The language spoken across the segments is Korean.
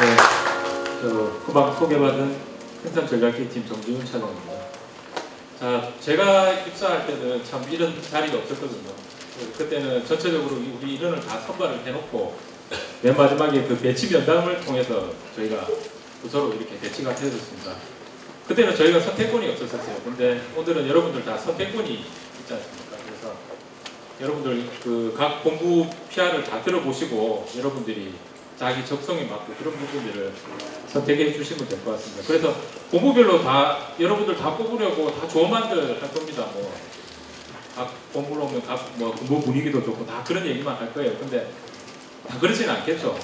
네, 금방 소개받은 생산 전략팀 정지훈 차장입니다. 자, 제가 입사할 때는 참 이런 자리가 없었거든요. 그때는 전체적으로 우리 인원을 다 선발을 해놓고 맨 마지막에 그 배치 면담을 통해서 저희가 부서로 이렇게 배치가 되어졌습니다. 그때는 저희가 선택권이 없었어요. 근데 오늘은 여러분들 다 선택권이 있지 않습니까? 그래서 여러분들 그 각 본부 PR을 다 들어보시고 여러분들이 자기 적성에 맞고 그런 부분들을 선택해 주시면 될 것 같습니다. 그래서 본부별로 다 여러분들 다 뽑으려고 다 좋은 말들 할 겁니다. 뭐 각 본부로 오면 각 뭐 근무 분위기도 좋고 다 그런 얘기만 할 거예요. 근데 다 그렇지는 않겠죠.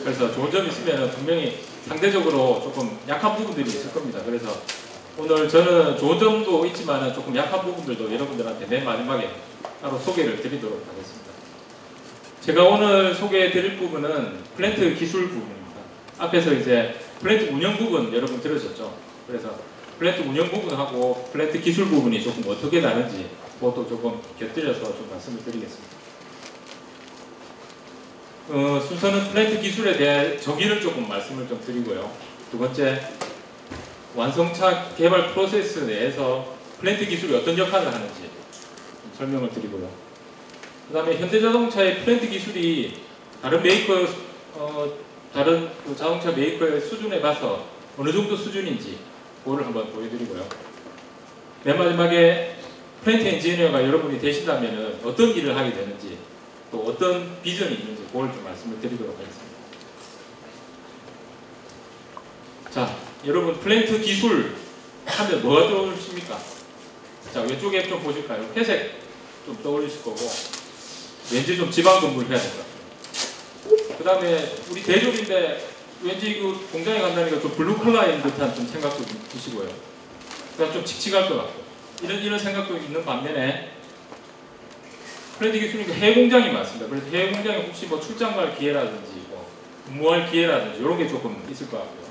그래서 좋은 점이 있으면 분명히 상대적으로 조금 약한 부분들이 있을 겁니다. 그래서 오늘 저는 좋은 점도 있지만 조금 약한 부분들도 여러분들한테 맨 마지막에 따로 소개를 드리도록 하겠습니다. 제가 오늘 소개해 드릴 부분은 플랜트 기술 부분입니다. 앞에서 이제 플랜트 운영 부분 여러분 들으셨죠? 그래서 플랜트 운영 부분하고 플랜트 기술 부분이 조금 어떻게 다른지 그것도 조금 곁들여서 좀 말씀을 드리겠습니다. 순서는 플랜트 기술에 대해 정의를 조금 말씀을 좀 드리고요. 두 번째, 완성차 개발 프로세스 내에서 플랜트 기술이 어떤 역할을 하는지 설명을 드리고요. 그 다음에 현대자동차의 플랜트 기술이 다른 메이커, 다른 그 자동차 메이커의 수준에 봐서 어느 정도 수준인지 그거를 한번 보여드리고요. 맨 마지막에 플랜트 엔지니어가 여러분이 되신다면 어떤 일을 하게 되는지 또 어떤 비전이 있는지 그걸 좀 말씀을 드리도록 하겠습니다. 자, 여러분 플랜트 기술 하면 뭐가 떠오르십니까? 자, 왼쪽에 좀 보실까요? 회색 좀 떠올리실 거고 왠지 좀 지방 근무를 해야 될 것 같아요. 그 다음에 우리 대졸인데 왠지 그 공장에 간다니까 좀 블루 컬러인 듯한 좀 생각도 드시고요. 그다음 좀 칙칙할 것 같고 이런 생각도 있는 반면에 플랜트 기술이니까 해외 공장이 많습니다. 그래서 해외 공장에 혹시 뭐 출장 갈 기회라든지 뭐 근무할 기회라든지 이런 게 조금 있을 것 같고요.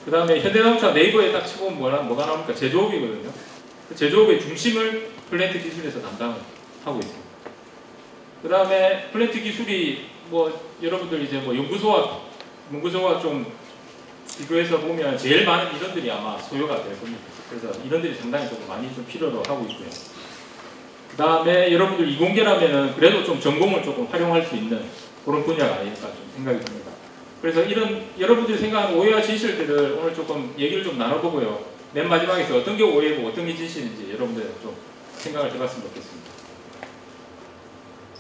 그 다음에 현대자동차 네이버에 딱 치고 뭐가 나옵니까? 제조업이거든요. 그 제조업의 중심을 플랜트 기술에서 담당을 하고 있습니다. 그 다음에 플랜트 기술이 뭐 여러분들 이제 뭐 연구소와 좀 비교해서 보면 제일 많은 인원들이 아마 소요가 될 겁니다. 그래서 인원들이 상당히 조금 많이 좀 필요로 하고 있고요. 그 다음에 여러분들 이공계라면은 그래도 좀 전공을 조금 활용할 수 있는 그런 분야가 아닐까 좀 생각이 듭니다. 그래서 이런 여러분들이 생각하는 오해와 진실들을 오늘 조금 얘기를 좀 나눠보고요. 맨 마지막에서 어떤 게 오해고 어떤 게 진실인지 여러분들 좀 생각을 해봤으면 좋겠습니다.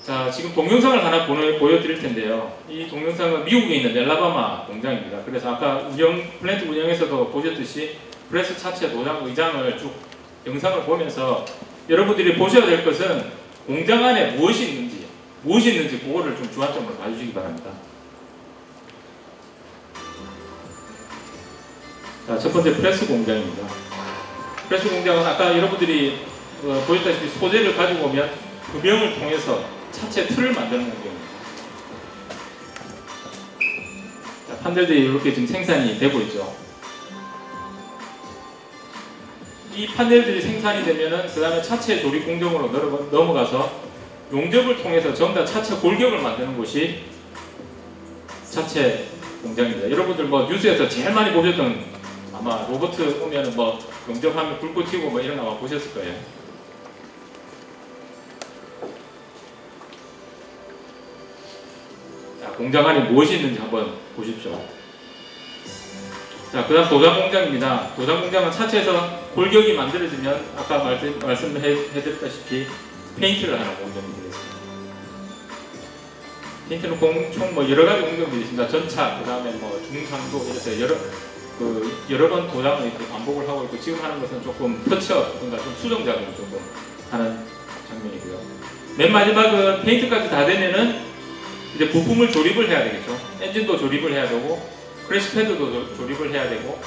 자, 지금 동영상을 하나 보여드릴 텐데요. 이 동영상은 미국에 있는 엘라바마 공장입니다. 그래서 아까 플랜트 운영에서도 보셨듯이 프레스 차체 도장 의장을 쭉 영상을 보면서 여러분들이 보셔야 될 것은 공장 안에 무엇이 있는지 그거를 좀 주안점으로 봐주시기 바랍니다. 자, 첫 번째 프레스 공장입니다. 프레스 공장은 아까 여러분들이 보셨다시피 소재를 가지고 오면 금형을 통해서 차체 틀을 만드는 공장입니다. 자, 판넬들이 이렇게 지금 생산이 되고 있죠. 이 판넬들이 생산이 되면은 그 다음에 차체 조립 공정으로 넘어가서 용접을 통해서 전부 다 차체 골격을 만드는 곳이 차체 공장입니다. 여러분들 뭐 뉴스에서 제일 많이 보셨던 아마 로봇 오면은 뭐 용접하면 불꽃 튀고 뭐 이런 거 아마 보셨을 거예요. 자, 공장 안에 무엇이 있는지 한번 보십시오. 자, 그 다음 도장 공장입니다. 도장 공장은 차체에서 골격이 만들어지면 아까 말씀해드렸다시피 페인트를 하는 공정이 되겠습니다. 페인트는 총 뭐 여러 가지 공정들이 있습니다. 전차, 그 다음에 뭐 중상도 이렇게 여러 번 도장을 이렇게 반복을 하고 있고 지금 하는 것은 조금 터치업, 그러니까 좀 수정 작업을 조금 하는 장면이고요. 맨 마지막은 페인트까지 다 되면은 이제 부품을 조립을 해야 되겠죠. 엔진도 조립을 해야 되고 크래시 패드도 조립을 해야 되고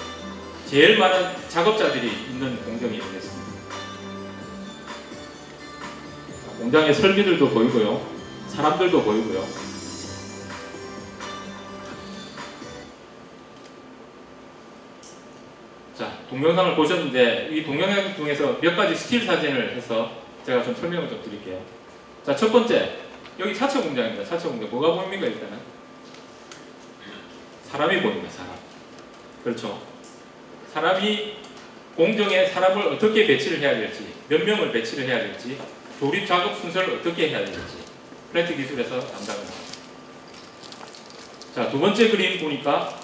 제일 많은 작업자들이 있는 공정이 되겠습니다. 공장의 설비들도 보이고요. 사람들도 보이고요. 자, 동영상을 보셨는데 이 동영상 중에서 몇 가지 스틸 사진을 해서 제가 좀 설명을 좀 드릴게요. 자, 첫 번째 여기 차체 공장입니다. 차체 공장 뭐가 보입니까? 일단은 사람이 보입니다. 사람. 그렇죠. 사람이 공정에 사람을 어떻게 배치를 해야 될지, 몇 명을 배치를 해야 될지, 조립 작업 순서를 어떻게 해야 될지 플랜트 기술에서 담당을 합니다. 자, 두 번째 그림 보니까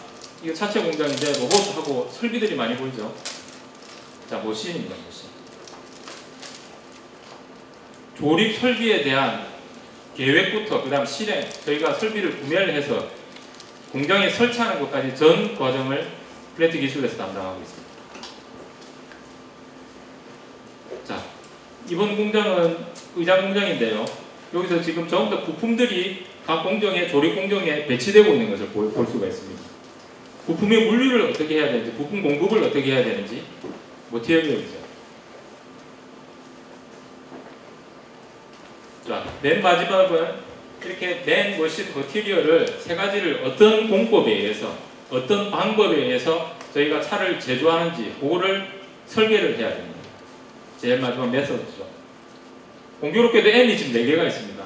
이거 차체 공장인데 로봇하고 설비들이 많이 보이죠. 자, 머신입니다. 머신. 조립 설비에 대한 계획부터 그 다음 실행, 저희가 설비를 구매를 해서 공장에 설치하는 것까지 전 과정을 플랜트 기술에서 담당하고 있습니다. 자, 이번 공장은 의장 공장인데요. 여기서 지금 전부 다 부품들이 각 공정에, 조립 공정에 배치되고 있는 것을 볼 수가 있습니다. 부품의 물류를 어떻게 해야 되는지, 부품 공급을 어떻게 해야 되는지, 머티리얼이죠. 자, 맨 마지막은 이렇게 맨 머신 머티리얼을 세 가지를 어떤 공법에 의해서, 어떤 방법에 의해서 저희가 차를 제조하는지 그거를 설계를 해야 됩니다. 제일 마지막 메서드죠. 공교롭게도 M이 지금 4개가 있습니다.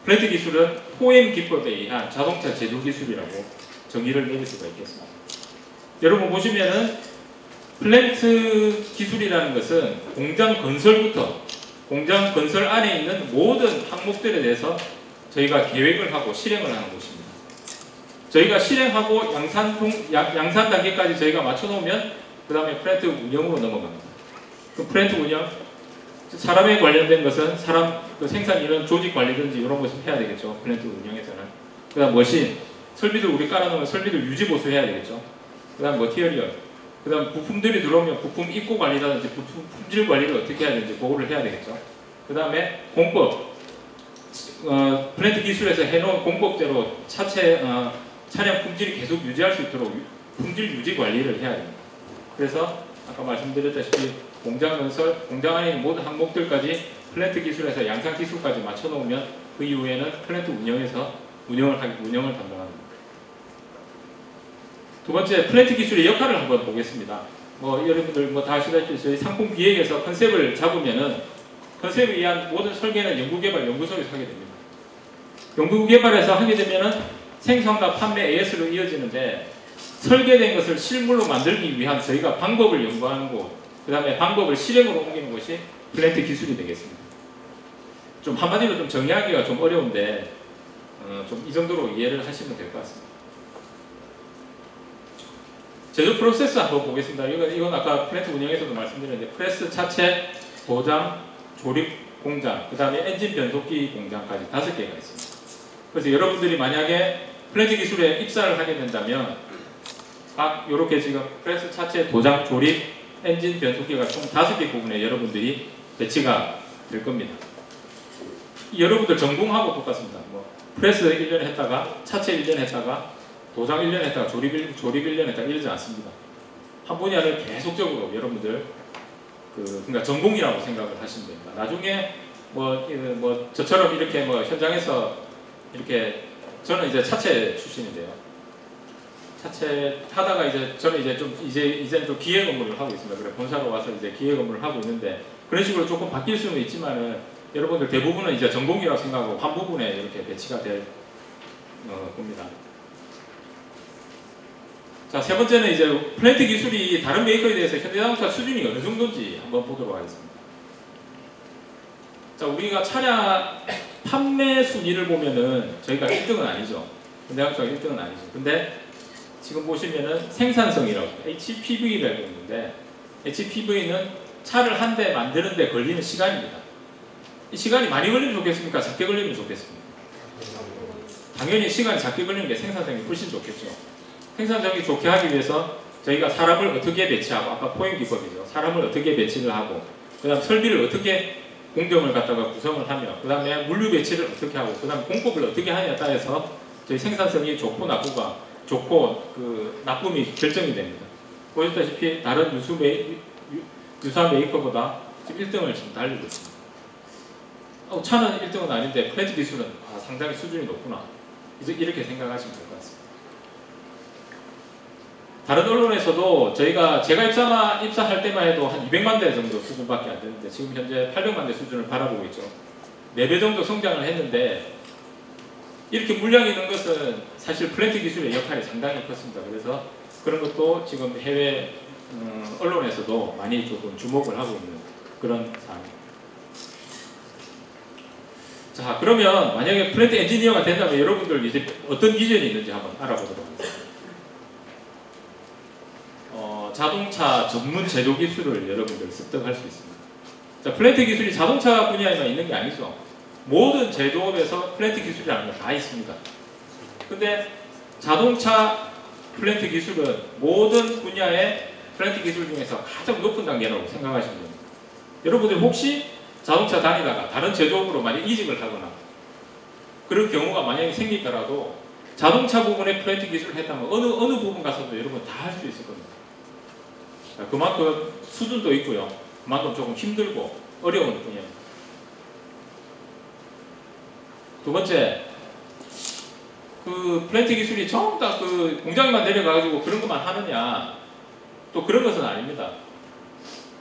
플랜트 기술은 포엠 기법에 의한 자동차 제조 기술이라고 정의를 내릴 수가 있겠습니다. 여러분 보시면은 플랜트 기술이라는 것은 공장 건설부터 공장 건설 안에 있는 모든 항목들에 대해서 저희가 계획을 하고 실행을 하는 곳입니다. 저희가 실행하고 양산 단계까지 저희가 맞춰놓으면 그 다음에 플랜트 운영으로 넘어갑니다. 그 플랜트 운영, 사람에 관련된 것은 사람 그 생산 이런 조직 관리든지 이런 것을 해야 되겠죠. 플랜트 운영에서는. 그 다음 머신, 설비들 우리 깔아놓으면 설비들 유지 보수해야 되겠죠. 그 다음 머티리얼, 그 다음 부품들이 들어오면 부품 입고 관리라든지 부품 품질 관리를 어떻게 해야 되는지 그거를 해야 되겠죠. 그 다음에 공법, 플랜트 기술에서 해놓은 공법대로 차량 품질이 계속 유지할 수 있도록 품질 유지 관리를 해야 됩니다. 그래서 아까 말씀드렸다시피 공장 건설, 공장 안에 있는 모든 항목들까지 플랜트 기술에서 양산 기술까지 맞춰놓으면 그 이후에는 플랜트 운영에서 운영을 담당합니다. 두 번째, 플랜트 기술의 역할을 한번 보겠습니다. 여러분들 다 아시다시피 저희 상품 기획에서 컨셉을 잡으면은 컨셉에 의한 모든 설계는 연구개발 연구소에서 하게 됩니다. 연구개발에서 하게 되면은 생산과 판매 AS로 이어지는데 설계된 것을 실물로 만들기 위한 저희가 방법을 연구하는 곳, 그 다음에 방법을 실행으로 옮기는 것이 플랜트 기술이 되겠습니다. 좀 한마디로 좀 정의하기가 좀 어려운데 좀 이 정도로 이해를 하시면 될 것 같습니다. 제조 프로세스 한번 보겠습니다. 이건 아까 플랜트 운영에서도 말씀드렸는데 프레스, 차체, 도장, 조립 공장, 그 다음에 엔진 변속기 공장까지 5개가 있습니다. 그래서 여러분들이 만약에 플랜트 기술에 입사를 하게 된다면 이렇게 지금 프레스, 차체, 도장, 조립, 엔진 변속기가 총 5개 부분에 여러분들이 배치가 될 겁니다. 여러분들 전공하고 똑같습니다. 프레스 1년 했다가 차체 1년 했다가 도장 1년 했다가 조립 1년 했다가 이러지 않습니다. 한 분야를 계속적으로 여러분들 그러니까 전공이라고 생각을 하시면 됩니다. 나중에 저처럼 이렇게 현장에서 이렇게 저는 이제 차체 출신인데요. 차체 하다가 저는 이제 좀 기획 업무를 하고 있습니다. 그래 본사로 와서 이제 기획 업무를 하고 있는데 그런 식으로 조금 바뀔 수는 있지만은 여러분들 대부분은 이제 전공이라고 생각하고 한 부분에 이렇게 배치가 될 겁니다. 자, 세 번째는 이제 플랜트 기술이 다른 메이커에 대해서 현대자동차 수준이 어느 정도인지 한번 보도록 하겠습니다. 자, 우리가 차량 판매 순위를 보면은 저희가 1등은 아니죠. 현대자동차가 1등은 아니죠. 근데 지금 보시면은 생산성이라고 HPV라고 있는데 HPV는 차를 한 대 만드는 데 걸리는 시간입니다. 이 시간이 많이 걸리면 좋겠습니까? 작게 걸리면 좋겠습니까? 당연히 시간이 작게 걸리는 게 생산성이 훨씬 좋겠죠. 생산성이 좋게 하기 위해서 저희가 사람을 어떻게 배치하고 아까 포획 기법이죠. 사람을 어떻게 배치를 하고 그 다음 설비를 어떻게 공정을 갖다가 구성을 하며 그 다음에 물류 배치를 어떻게 하고 그 다음에 공법을 어떻게 하냐에 따라서 저희 생산성이 좋고 나쁨이 결정이 됩니다. 보셨다시피 다른 유사 메이커보다 지금 1등을 지금 달리고 있습니다. 차는 1등은 아닌데 플랜트 기술은 상당히 수준이 높구나. 이렇게 생각하시면 될 것 같습니다. 다른 언론에서도 제가 입사할 때만 해도 한 200만 대 정도 수준밖에 안 되는데 지금 현재 800만 대 수준을 바라보고 있죠. 4배 정도 성장을 했는데 이렇게 물량이 있는 것은 사실 플랜트 기술의 역할이 상당히 컸습니다. 그래서 그런 것도 지금 해외 언론에서도 많이 조금 주목을 하고 있는 그런 상황입니다. 자, 그러면 만약에 플랜트 엔지니어가 된다면 여러분들 이제 어떤 기준이 있는지 한번 알아보도록 하겠습니다. 자동차 전문 제조 기술을 여러분들 습득할 수 있습니다. 자, 플랜트 기술이 자동차 분야에만 있는 게 아니죠. 모든 제조업에서 플랜트 기술이라는 게 다 있습니다. 근데 자동차 플랜트 기술은 모든 분야의 플랜트 기술 중에서 가장 높은 단계라고 생각하시면 됩니다. 여러분들 혹시 자동차 다니다가 다른 제조업으로 만약 이직을 하거나 그런 경우가 만약에 생기더라도 자동차 부분에 플랜트 기술을 했다면 어느 부분 가서도 여러분 다 할 수 있을 겁니다. 그만큼 수준도 있고요. 그만큼 조금 힘들고 어려운 분야입니다. 두 번째, 그 플랜트 기술이 전부 다 그 공장에만 내려가가지고 그런 것만 하느냐, 또 그런 것은 아닙니다.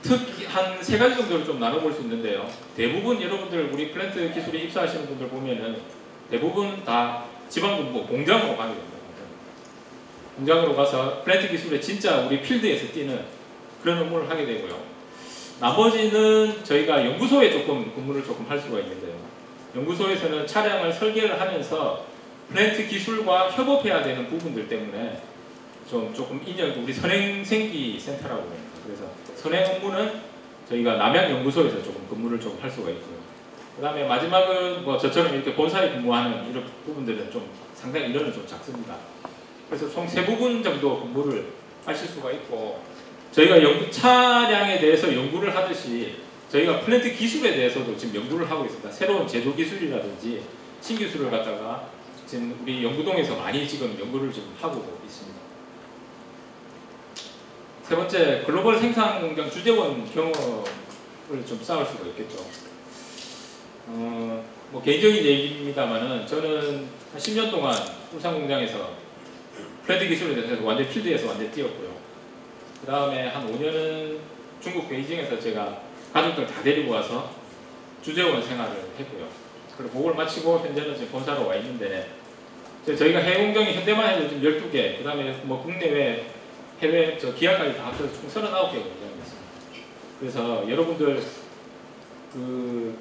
특히 한 세 가지 정도를 좀 나눠볼 수 있는데요. 대부분 여러분들 우리 플랜트 기술에 입사하시는 분들 보면은 대부분 다 지방근무 공장으로 가게 됩니다. 공장으로 가서 플랜트 기술에 진짜 우리 필드에서 뛰는 그런 업무를 하게 되고요. 나머지는 저희가 연구소에 조금 근무를 조금 할 수가 있는데요. 연구소에서는 차량을 설계를 하면서 플랜트 기술과 협업해야 되는 부분들 때문에 조금 우리 선행생기 센터라고 합니다. 그래서 선행 업무는 저희가 남양연구소에서 조금 근무를 좀 할 수가 있고요. 그 다음에 마지막은 뭐 저처럼 이렇게 본사에 근무하는 이런 부분들은 좀 상당히 인원은 좀 작습니다. 그래서 총 3부분 정도 근무를 하실 수가 있고, 저희가 차량에 대해서 연구를 하듯이 저희가 플랜트 기술에 대해서도 지금 연구를 하고 있습니다. 새로운 제조 기술이라든지 신기술을 갖다가 지금 우리 연구동에서 많이 지금 연구를 지금 하고 있습니다. 세 번째, 글로벌 생산 공장 주재원 경험을 좀 쌓을 수가 있겠죠. 뭐 개인적인 얘기입니다만은 저는 한 10년 동안 울산 공장에서 플랜트 기술에 대해서 완전 필드에서 완전 뛰었고요. 그 다음에 한 5년은 중국 베이징에서 제가 가족들 다 데리고 와서 주재원 생활을 했고요. 그리고 그걸 마치고 현재는 지금 본사로 와 있는데, 저희가 해외 공장이 현대만 해도 지금 12개, 그 다음에 뭐 국내외 해외 기아까지 다 합쳐서 총 39개 공장이 있습니다. 그래서 여러분들 그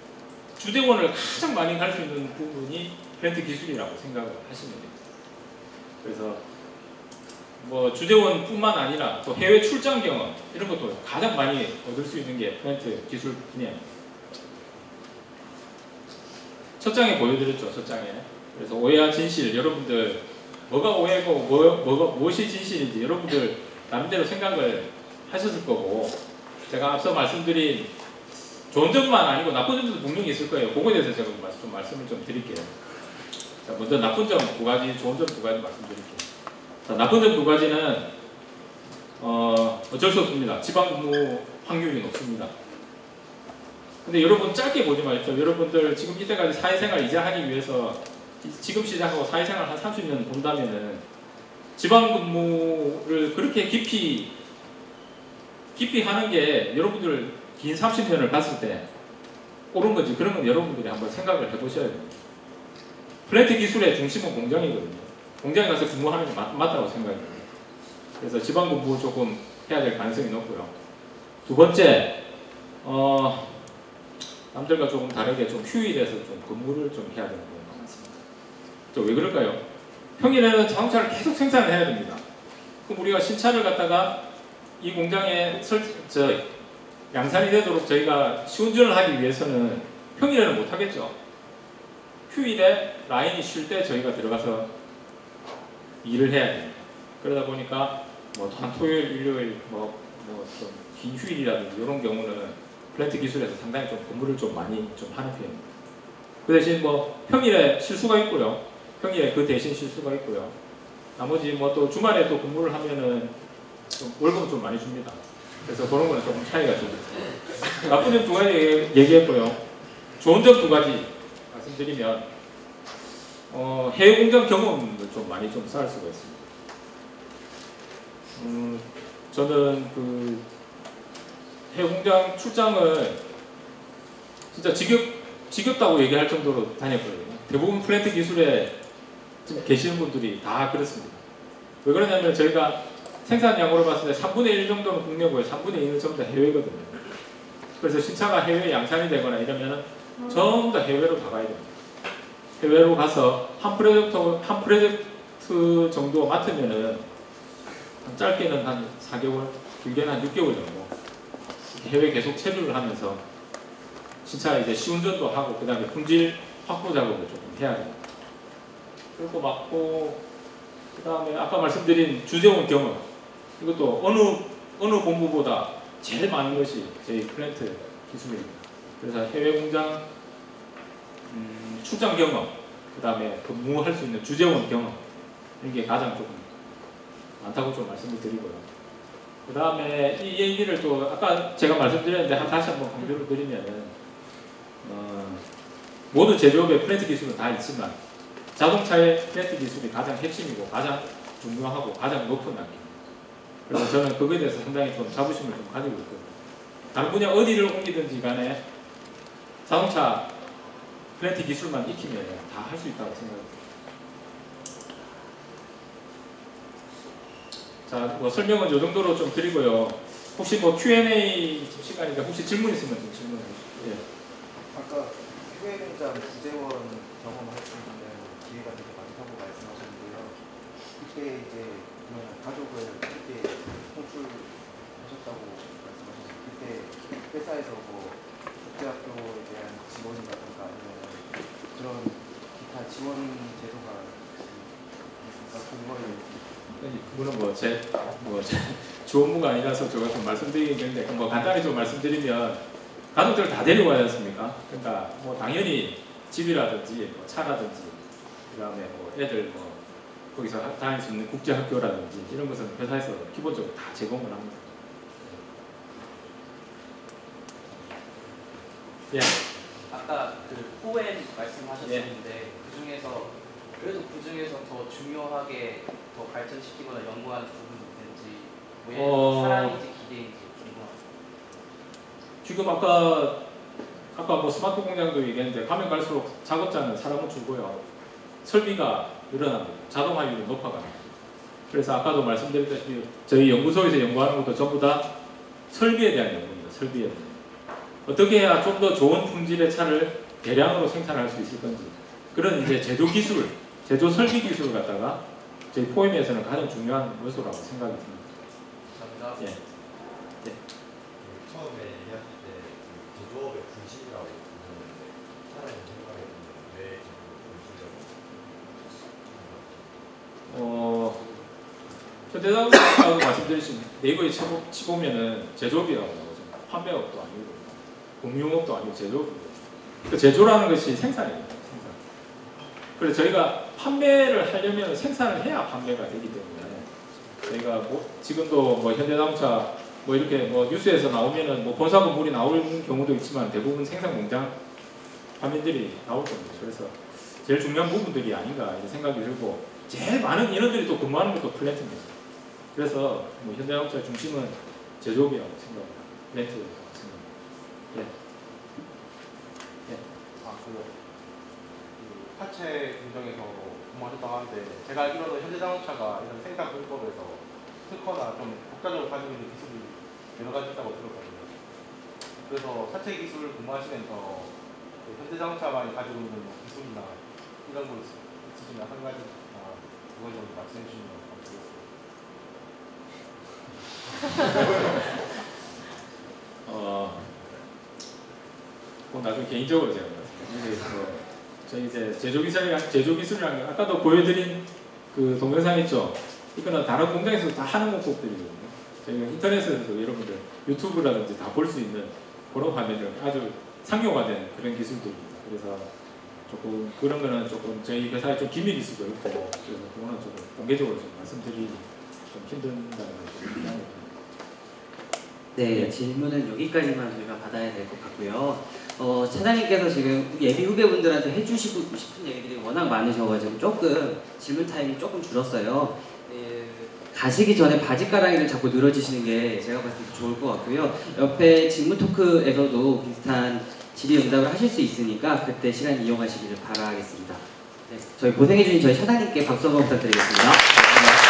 주재원을 가장 많이 갈 수 있는 부분이 플랜트 기술이라고 생각을 하시면 됩니다. 그래서 뭐 주재원뿐만 아니라 또 해외 출장 경험 이런 것도 가장 많이 얻을 수 있는 게 플랜트 기술 분야입니다. 첫 장에 보여드렸죠, 첫 장에. 그래서 오해와 진실, 여러분들 뭐가 오해고 무엇이 진실인지 여러분들 나름대로 생각을 하셨을 거고, 제가 앞서 말씀드린 좋은 점만 아니고 나쁜 점도 분명히 있을 거예요. 그거에 대해서 제가 좀 말씀을 좀 드릴게요. 자, 먼저 나쁜 점 2가지, 좋은 점 2가지 말씀드릴게요. 자, 나쁜 점 2가지는 어쩔 수 없습니다. 지방근무 확률이 높습니다. 근데 여러분 짧게 보지 마십시오. 여러분들 지금 이때까지 사회생활 이제 하기 위해서 지금 시작하고 사회생활 한 30년 본다면은 지방근무를 그렇게 깊이 하는 게 여러분들 긴 30년을 봤을 때 옳은 건지, 그런 건 여러분들이 한번 생각을 해보셔야 됩니다. 플랜트 기술의 중심은 공장이거든요. 공장에 가서 근무하는 게 맞다고 생각합니다. 그래서 지방근무 조금 해야 될 가능성이 높고요. 두 번째, 남들과 조금 다르게 좀 휴일에서 좀 근무를 좀 해야 되는 경우가 많습니다. 왜 그럴까요? 평일에는 자동차를 계속 생산을 해야 됩니다. 그럼 우리가 신차를 갖다가 이 공장에 양산이 되도록 저희가 시운전을 하기 위해서는 평일에는 못 하겠죠. 휴일에 라인이 쉴 때 저희가 들어가서 일을 해야 됩니다. 그러다 보니까 한 토요일, 일요일 좀 긴 휴일이라든지 이런 경우는 플랜트 기술에서 상당히 좀 근무를 좀 많이 좀 하는 편입니다. 그 대신 평일에 실수가 있고요. 평일에 그 대신 실수가 있고요. 나머지 또 주말에 또 근무를 하면은 좀 월급은 좀 많이 줍니다. 그래서 그런 거는 조금 차이가 좀 있습니다. 나쁜 점 2가지 얘기했고요. 좋은 점 2가지 말씀드리면, 해외 공장 경험을 좀 많이 좀 쌓을 수가 있습니다. 저는 그 해외 공장 출장을 진짜 지겹다고 얘기할 정도로 다녔거든요. 대부분 플랜트 기술에 지금 계시는 분들이 다 그렇습니다. 왜 그러냐면 저희가 생산량으로 봤을 때 3분의 1 정도는 국내고요. 3분의 2는 전부 다 해외거든요. 그래서 신차가 해외에 양산이 되거나 이러면 전부 다 해외로 다 가야 됩니다. 해외로 가서 한 프로젝트 정도 맡으면은 짧게는 한 4개월, 길게는 한 6개월 정도 해외 계속 체류를 하면서 신차 이제 시운전도 하고 그 다음에 품질 확보 작업을 조금 해야 됩니다. 그리고 맡고 그 다음에 아까 말씀드린 주재원 경험 이것도 어느 본부보다 제일 많은 것이 저희 플랜트 기술입니다. 그래서 해외 공장 출장 경험 그 다음에 근무할 수 있는 주재원 경험 이런 게 가장 조금 많다고 좀 말씀을 드리고요. 그 다음에 이 얘기를 또 아까 제가 말씀드렸는데 다시 한번 강조를 드리면은 모든 제조업의 플랜트 기술은 다 있지만 자동차의 플랜트 기술이 가장 핵심이고 가장 중요하고 가장 높은 단계입니다. 그래서 저는 그거에 대해서 상당히 좀 자부심을 좀 가지고 있거든요. 다른 분야 어디를 옮기든지 간에 자동차 플랜트 기술만 익히면 다 할 수 있다고 생각합니다. 자, 뭐 설명은 이 정도로 좀 드리고요. 혹시 뭐 Q&A 시간인데 혹시 질문 있으면 좀 질문해 주시죠. 예. 아까 해외 공장 구재원 경험하셨는데 기회가 되게 많다고 말씀하셨는데요. 그때 이제 가족을 그때 송출하셨다고 말씀하셨는데 그때 회사에서 뭐 국제학교에 대한 지원이라든가 아니면 그런 기타 지원 제도가 있습니까? 그거에 그분은 제 조업무가 아니라서 제가 좀 말씀드리긴 했는데 뭐 간단히 좀 말씀드리면 가족들 다 데리고 와야 않습니까? 그러니까 뭐 당연히 집이라든지 뭐 차라든지 그 다음에 뭐 애들 뭐 거기서 다닐 수 있는 국제학교라든지 이런 것은 회사에서 기본적으로 다 제공을 합니다. 예. 아까 그 포엠 말씀하셨었는데 그 중에서 더 중요하게 더 발전시키거나 연구하는 부분이 있는지 뭐 예를 들어 사랑인지 기대인지 궁금합니다. 지금 아까 뭐 스마트 공장도 얘기했는데 가면 갈수록 작업자는 사람은 줄고요. 설비가 늘어납니다. 자동화율이 높아갑니다. 그래서 아까도 말씀드렸다시피 저희 연구소에서 연구하는 것도 전부 다 설비에 대한 연구입니다. 설비에 대한. 어떻게 해야 좀 더 좋은 품질의 차를 대량으로 생산할 수 있을 건지 그런 이제 제조 기술, 제조 설비 기술을 갖다가 저희 포엠에서는 가장 중요한 요소라고 생각이 듭니다. 감사합니다. 예. 예. 처음에 얘기하실 때 제조업의 분신이라고 부르는데 사람이 생각해 보면 왜 제조업 분신이라고? 현대자동차라고 말씀드리신 네이버에 치보면은 제조업이라고 나오죠. 판매업도 아니고 공유업도 아니고 제조업이에요. 그 제조라는 것이 생산이에요. 생산. 그래서 저희가 판매를 하려면 생산을 해야 판매가 되기 때문에 저희가 뭐 지금도 뭐 현대자동차 뭐 이렇게 뭐 뉴스에서 나오면은 뭐 본사 건물이 나올 경우도 있지만 대부분 생산 공장 화면들이 나올 겁니다. 그래서 제일 중요한 부분들이 아닌가 이런 생각이 들고 제일 많은 인원들이 또 근무하는 것도 플랜트입니다. 그래서 뭐 현대자동차의 중심은 제조업이라고 생각합니다. 플랜트라고 생각합니다. 예. 예. 그 하체 공정에서 근무하셨다고 하는데 제가 알기로는 현대자동차가 이런 생산 공법에서 특허나 좀 국가적으로 가지고 있는 기술이 여러 가지 있다고 들었거든요. 그래서 하체 기술 근무하시면서 그 현대자동차만이 가지고 있는 뭐 기술이나 이런 거 있으시면 한 가지 그걸 좀 말씀해 주시면 감사하겠습니다. 뭐 나중에 개인적으로 제가 말씀드릴게요. 저희 이제 제조 기술이랑 아까도 보여드린 그 동영상 있죠. 이거는 다른 공장에서 다 하는 공법들이거든요. 저희가 인터넷에서도 여러분들 유튜브라든지 다 볼 수 있는 그런 화면을 아주 상용화된 그런 기술들입니다. 그래서 조금 그런 거는 조금 저희 회사에 좀 기밀일 수도 있고 그래서 그거는 조금 공개적으로 좀 말씀드리기 좀 힘든다는 걸 좀 이해합니다. 네, 질문은 여기까지만 저희가 받아야 될 것 같고요. 차장님께서 지금 예비 후배분들한테 해주시고 싶은 얘기들이 워낙 많으셔가지고 조금 질문 타임이 조금 줄었어요. 가시기 전에 바지가랑이를 자꾸 늘어지시는 게 제가 봤을 때 좋을 것 같고요. 옆에 직무 토크에서도 비슷한 질의응답을 하실 수 있으니까 그때 시간 이용하시기를 바라겠습니다. 네, 저희 고생해주신 저희 차장님께 박수 한번 부탁드리겠습니다.